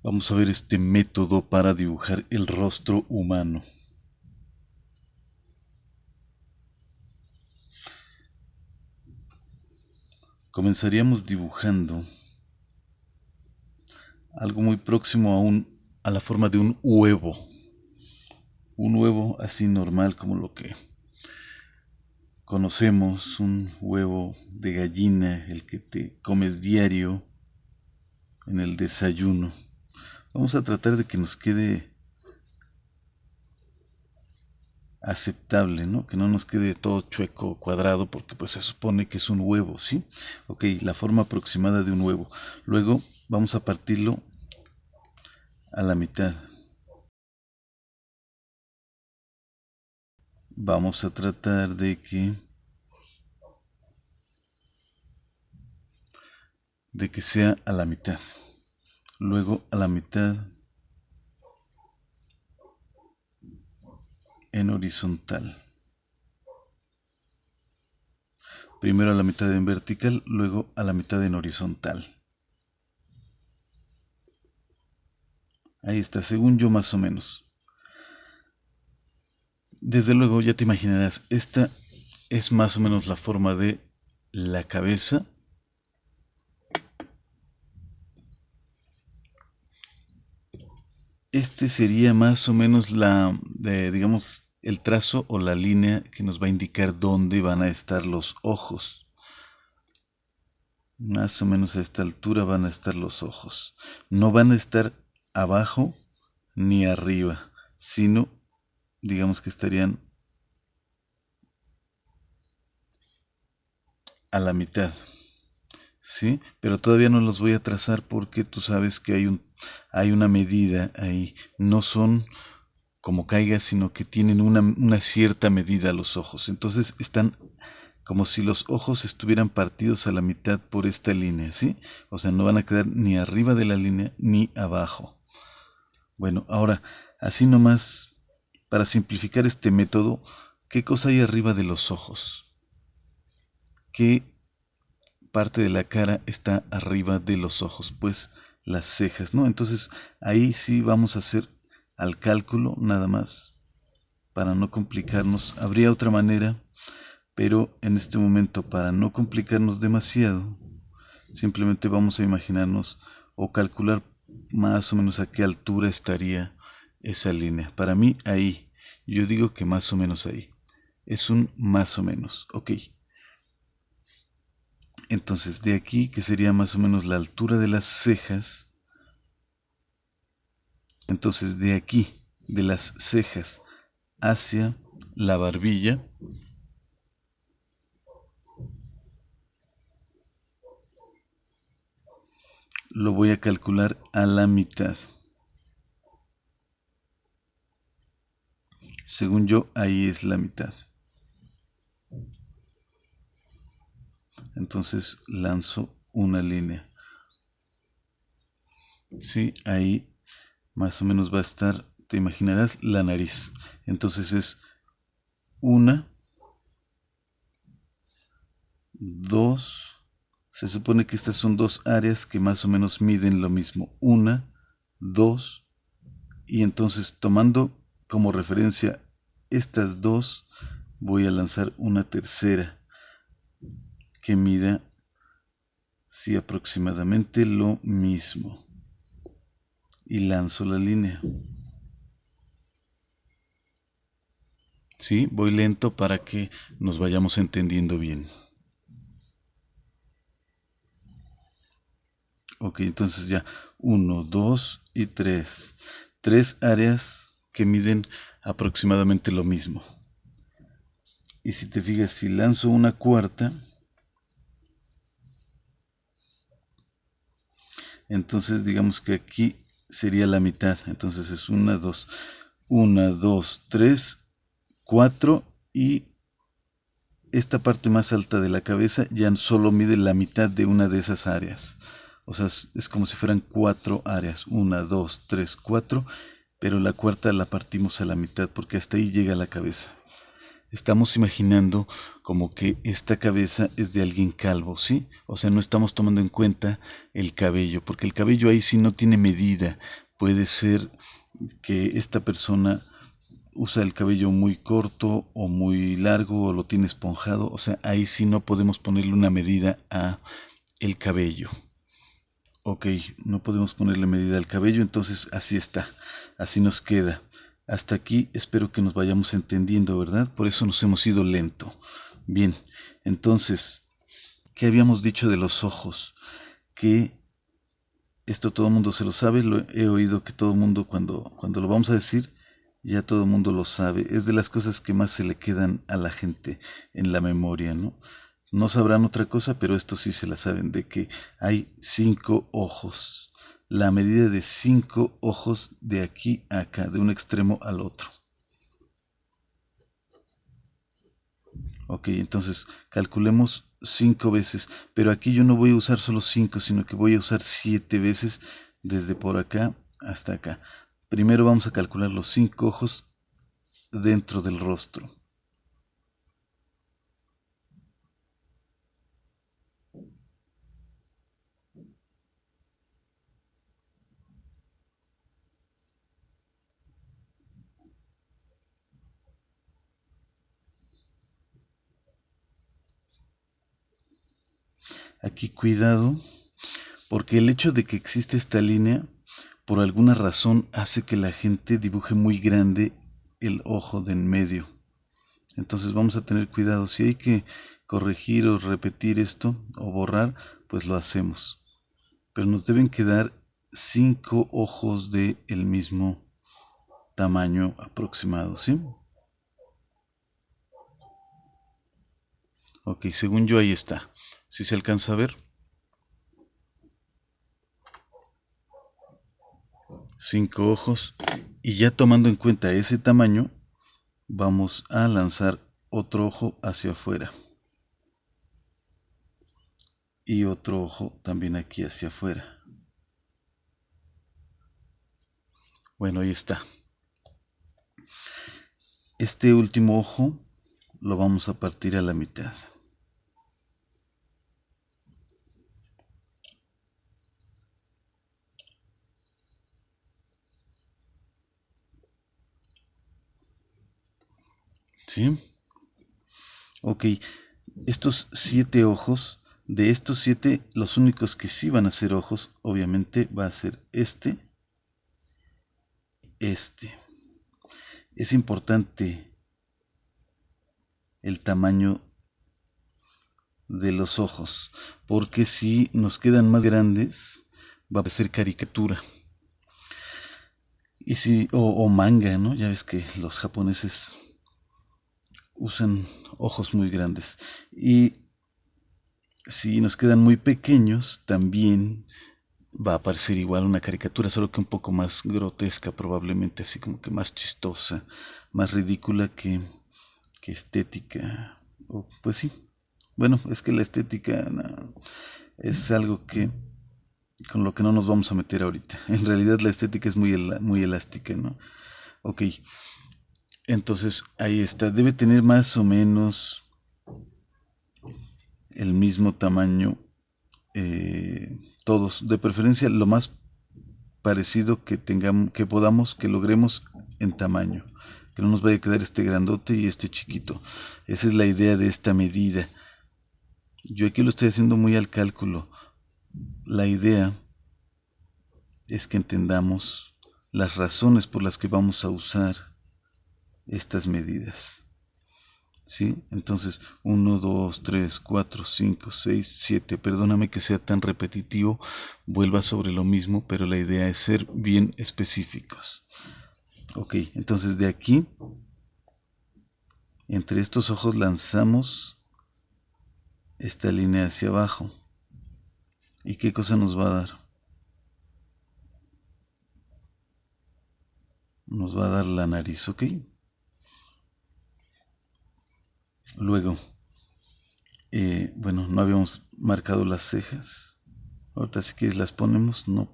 Vamos a ver este método para dibujar el rostro humano. Comenzaríamos dibujando algo muy próximo a la forma de un huevo. Un huevo así normal como lo que conocemos, un huevo de gallina, el que te comes diario en el desayuno. Vamos a tratar de que nos quede aceptable, ¿no? Que no nos quede todo chueco o cuadrado, porque pues se supone que es un huevo, ¿sí? Ok, la forma aproximada de un huevo. Luego vamos a partirlo a la mitad. Vamos a tratar de que sea a la mitad. Luego a la mitad en horizontal. Primero a la mitad en vertical, luego a la mitad en horizontal. Ahí está, según yo más o menos. Desde luego ya te imaginarás, esta es más o menos la forma de la cabeza. Este sería más o menos digamos, el trazo o la línea que nos va a indicar dónde van a estar los ojos. Más o menos a esta altura van a estar los ojos. No van a estar abajo ni arriba, sino, digamos que estarían a la mitad. ¿Sí? Pero todavía no los voy a trazar porque tú sabes que hay una medida ahí. No son como caiga, sino que tienen una cierta medida los ojos. Entonces están como si los ojos estuvieran partidos a la mitad por esta línea, ¿sí? O sea, no van a quedar ni arriba de la línea ni abajo. Bueno, ahora, así nomás, para simplificar este método, ¿qué cosa hay arriba de los ojos? ¿Qué parte de la cara está arriba de los ojos? Pues las cejas, ¿no? Entonces, ahí sí vamos a hacer al cálculo nada más, para no complicarnos. Habría otra manera, pero en este momento, para no complicarnos demasiado, simplemente vamos a imaginarnos o calcular más o menos a qué altura estaría esa línea. Para mí ahí, yo digo que más o menos ahí. Es un más o menos, ok. Entonces de aquí, que sería más o menos la altura de las cejas, entonces de aquí, de las cejas hacia la barbilla, lo voy a calcular a la mitad. Según yo, ahí es la mitad. Entonces lanzo una línea. Sí, ahí más o menos va a estar, te imaginarás, la nariz. Entonces es una, dos, se supone que estas son dos áreas que más o menos miden lo mismo. Una, dos, y entonces tomando como referencia estas dos, voy a lanzar una tercera que mida, sí, aproximadamente lo mismo. Y lanzo la línea. Sí, voy lento para que nos vayamos entendiendo bien. Ok, entonces ya, 1, 2 y 3. Tres áreas que miden aproximadamente lo mismo. Y si te fijas, si lanzo una cuarta, entonces digamos que aquí sería la mitad. Entonces es 1, 2, 1, 2, 3, 4 y esta parte más alta de la cabeza ya solo mide la mitad de una de esas áreas. O sea, es como si fueran cuatro áreas. 1, 2, 3, 4. Pero la cuarta la partimos a la mitad porque hasta ahí llega la cabeza. estamos imaginando como que esta cabeza es de alguien calvo, ¿sí? O sea, no estamos tomando en cuenta el cabello, porque el cabello ahí sí no tiene medida. Puede ser que esta persona usa el cabello muy corto o muy largo o lo tiene esponjado. O sea, ahí sí no podemos ponerle una medida a el cabello. Ok, no podemos ponerle medida al cabello, entonces así está, así nos queda. Hasta aquí espero que nos vayamos entendiendo, ¿verdad? Por eso nos hemos ido lento. Bien, entonces, ¿qué habíamos dicho de los ojos? Que esto todo el mundo se lo sabe, lo he oído que todo el mundo cuando lo vamos a decir, ya todo el mundo lo sabe. Es de las cosas que más se le quedan a la gente en la memoria, ¿no? No sabrán otra cosa, pero esto sí se la saben, de que hay 5 ojos. La medida de 5 ojos de aquí a acá, de un extremo al otro. Ok, entonces calculemos 5 veces, pero aquí yo no voy a usar solo 5, sino que voy a usar 7 veces desde por acá hasta acá. Primero vamos a calcular los 5 ojos dentro del rostro. Aquí cuidado, porque el hecho de que existe esta línea, por alguna razón, hace que la gente dibuje muy grande el ojo de en medio. Entonces vamos a tener cuidado. Si hay que corregir o repetir esto o borrar, pues lo hacemos. Pero nos deben quedar 5 ojos de el mismo tamaño aproximado, ¿sí? Ok, según yo ahí está. ¿Sí se alcanza a ver? 5 ojos. Y ya tomando en cuenta ese tamaño, vamos a lanzar otro ojo hacia afuera. Y otro ojo también aquí hacia afuera. Bueno, ahí está. Este último ojo lo vamos a partir a la mitad. ¿Sí? Ok, estos 7 ojos, de estos 7, los únicos que sí van a ser ojos, obviamente, va a ser este. Es importante el tamaño de los ojos, porque si nos quedan más grandes, va a parecer caricatura. Y si, o manga, ¿no? Ya ves que los japoneses usan ojos muy grandes. Y si nos quedan muy pequeños, también va a parecer igual una caricatura, solo que un poco más grotesca, probablemente, así como que más chistosa, más ridícula que estética. O, pues sí. Bueno, es que la estética no, es algo que con lo que no nos vamos a meter ahorita. En realidad la estética es muy elástica, ¿no? Ok, entonces ahí está. Debe tener más o menos el mismo tamaño. Todos, de preferencia lo más parecido que tengamos, que podamos, que logremos en tamaño. Que no nos vaya a quedar este grandote y este chiquito. Esa es la idea de esta medida. Yo aquí lo estoy haciendo muy al cálculo. La idea es que entendamos las razones por las que vamos a usar estas medidas. ¿Sí? Entonces, 1, 2, 3, 4, 5, 6, 7. Perdóname que sea tan repetitivo, vuelva sobre lo mismo, pero la idea es ser bien específicos. Ok, entonces de aquí, entre estos ojos lanzamos esta línea hacia abajo. ¿Y qué cosa nos va a dar? Nos va a dar la nariz, ¿ok? Luego, bueno, no habíamos marcado las cejas. Ahorita si quieres las ponemos, no.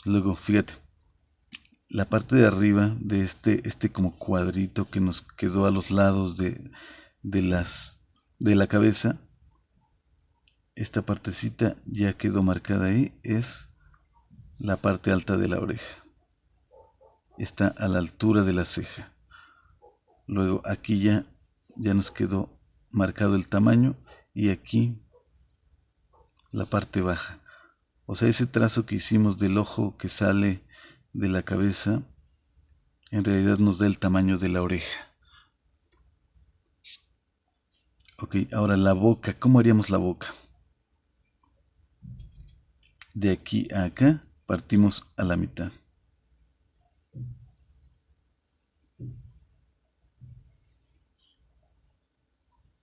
Luego, fíjate, la parte de arriba de este como cuadrito que nos quedó a los lados de la cabeza, esta partecita ya quedó marcada ahí, es la parte alta de la oreja. Está a la altura de la ceja. Luego aquí ya nos quedó marcado el tamaño y aquí la parte baja. O sea, ese trazo que hicimos del ojo que sale de la cabeza en realidad nos da el tamaño de la oreja. Ok, ahora la boca. ¿Cómo haríamos la boca? De aquí a acá partimos a la mitad.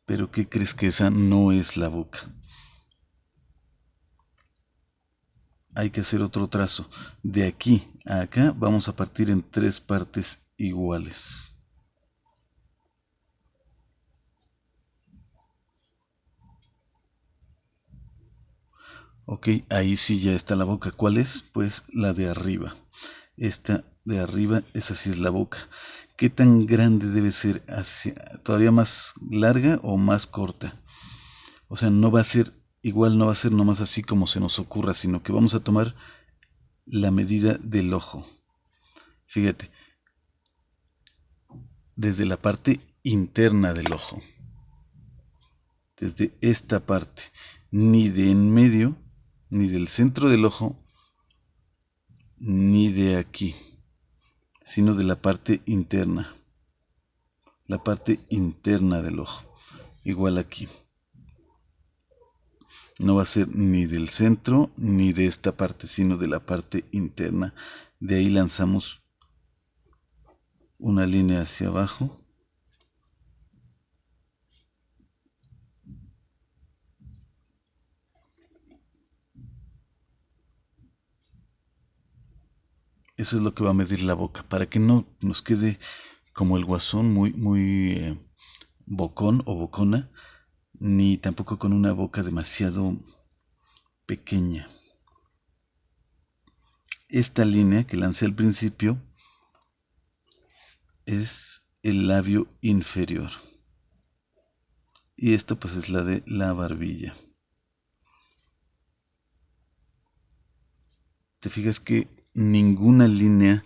Pero ¿qué crees? Que esa no es la boca. Hay que hacer otro trazo. De aquí a acá vamos a partir en 3 partes iguales. Ok, ahí sí ya está la boca. ¿Cuál es? Pues la de arriba. Esta de arriba, esa sí es la boca. ¿Qué tan grande debe ser? ¿Todavía más larga o más corta? O sea, no va a ser igual, no va a ser nomás así como se nos ocurra, sino que vamos a tomar la medida del ojo. Fíjate, desde la parte interna del ojo, desde esta parte, ni de en medio, ni del centro del ojo, ni de aquí, sino de la parte interna del ojo, igual aquí. No va a ser ni del centro ni de esta parte, sino de la parte interna. De ahí lanzamos una línea hacia abajo. Eso es lo que va a medir la boca, para que no nos quede como el guasón muy bocón o bocona, ni tampoco con una boca demasiado pequeña. Esta línea que lancé al principio es el labio inferior. Y esto pues es la de la barbilla. Te fijas que ninguna línea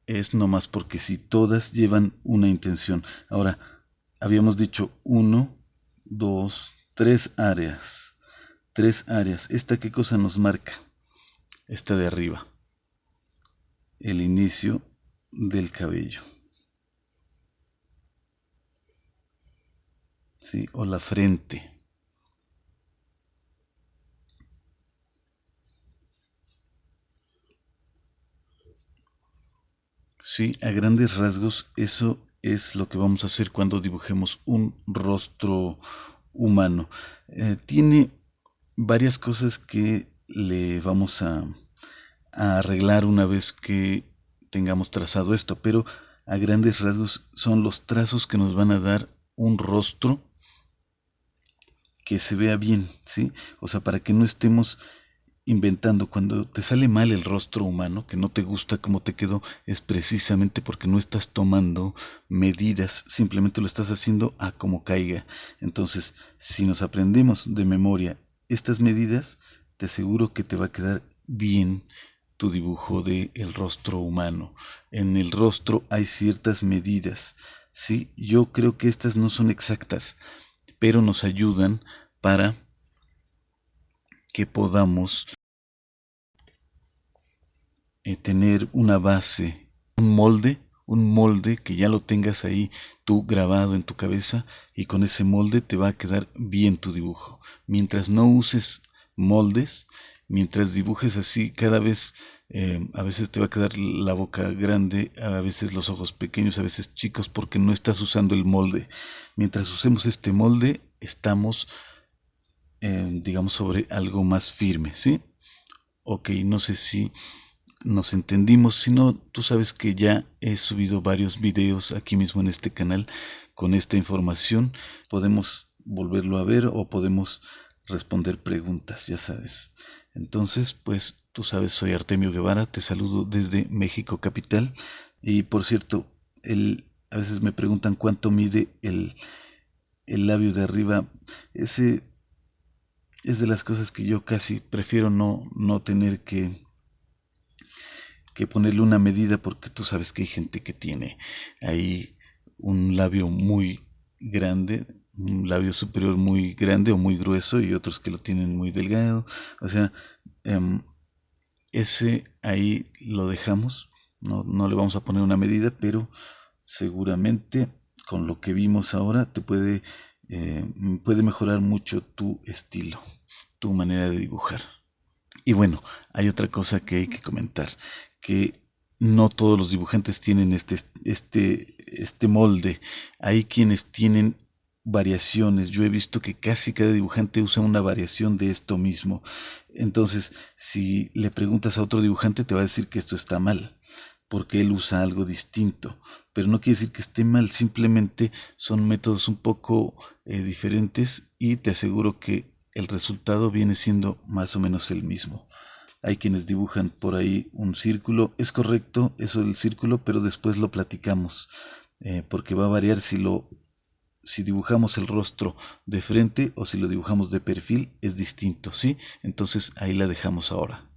es nomás porque si todas llevan una intención. Ahora, habíamos dicho 1, 2, 3 áreas. 3 áreas. ¿Esta qué cosa nos marca? Esta de arriba. El inicio del cabello. ¿Sí? O la frente. Sí, a grandes rasgos eso es lo que vamos a hacer cuando dibujemos un rostro humano. Tiene varias cosas que le vamos a arreglar una vez que tengamos trazado esto, pero a grandes rasgos son los trazos que nos van a dar un rostro que se vea bien, ¿sí? O sea, para que no estemos inventando. Cuando te sale mal el rostro humano, que no te gusta cómo te quedó, es precisamente porque no estás tomando medidas, simplemente lo estás haciendo a como caiga. Entonces, si nos aprendemos de memoria estas medidas, te aseguro que te va a quedar bien tu dibujo del rostro humano. En el rostro hay ciertas medidas, ¿sí? Yo creo que estas no son exactas, pero nos ayudan para que podamos tener una base, un molde que ya lo tengas ahí tú grabado en tu cabeza, y con ese molde te va a quedar bien tu dibujo. Mientras no uses moldes, mientras dibujes así cada vez, a veces te va a quedar la boca grande, a veces los ojos pequeños, a veces chicos, porque no estás usando el molde. Mientras usemos este molde, estamos, digamos, sobre algo más firme, ¿sí? Ok, no sé si nos entendimos. Si no, tú sabes que ya he subido varios videos aquí mismo en este canal con esta información. Podemos volverlo a ver o podemos responder preguntas, ya sabes. Entonces, pues tú sabes, soy Artemio Guevara, te saludo desde México Capital. Y por cierto, a veces me preguntan cuánto mide el labio de arriba. Ese es de las cosas que yo casi prefiero no tener que ponerle una medida, porque tú sabes que hay gente que tiene ahí un labio muy grande, un labio superior muy grande o muy grueso, y otros que lo tienen muy delgado. O sea, em, ese ahí lo dejamos, no le vamos a poner una medida, pero seguramente con lo que vimos ahora puede mejorar mucho tu estilo, tu manera de dibujar. Y bueno, hay otra cosa que hay que comentar, que no todos los dibujantes tienen este molde. Hay quienes tienen variaciones. Yo he visto que casi cada dibujante usa una variación de esto mismo. Entonces, si le preguntas a otro dibujante, te va a decir que esto está mal, porque él usa algo distinto. Pero no quiere decir que esté mal, simplemente son métodos un poco diferentes, y te aseguro que el resultado viene siendo más o menos el mismo. Hay quienes dibujan por ahí un círculo. Es correcto eso del círculo, pero después lo platicamos, porque va a variar si dibujamos el rostro de frente o si lo dibujamos de perfil, es distinto, ¿sí? Entonces ahí la dejamos ahora.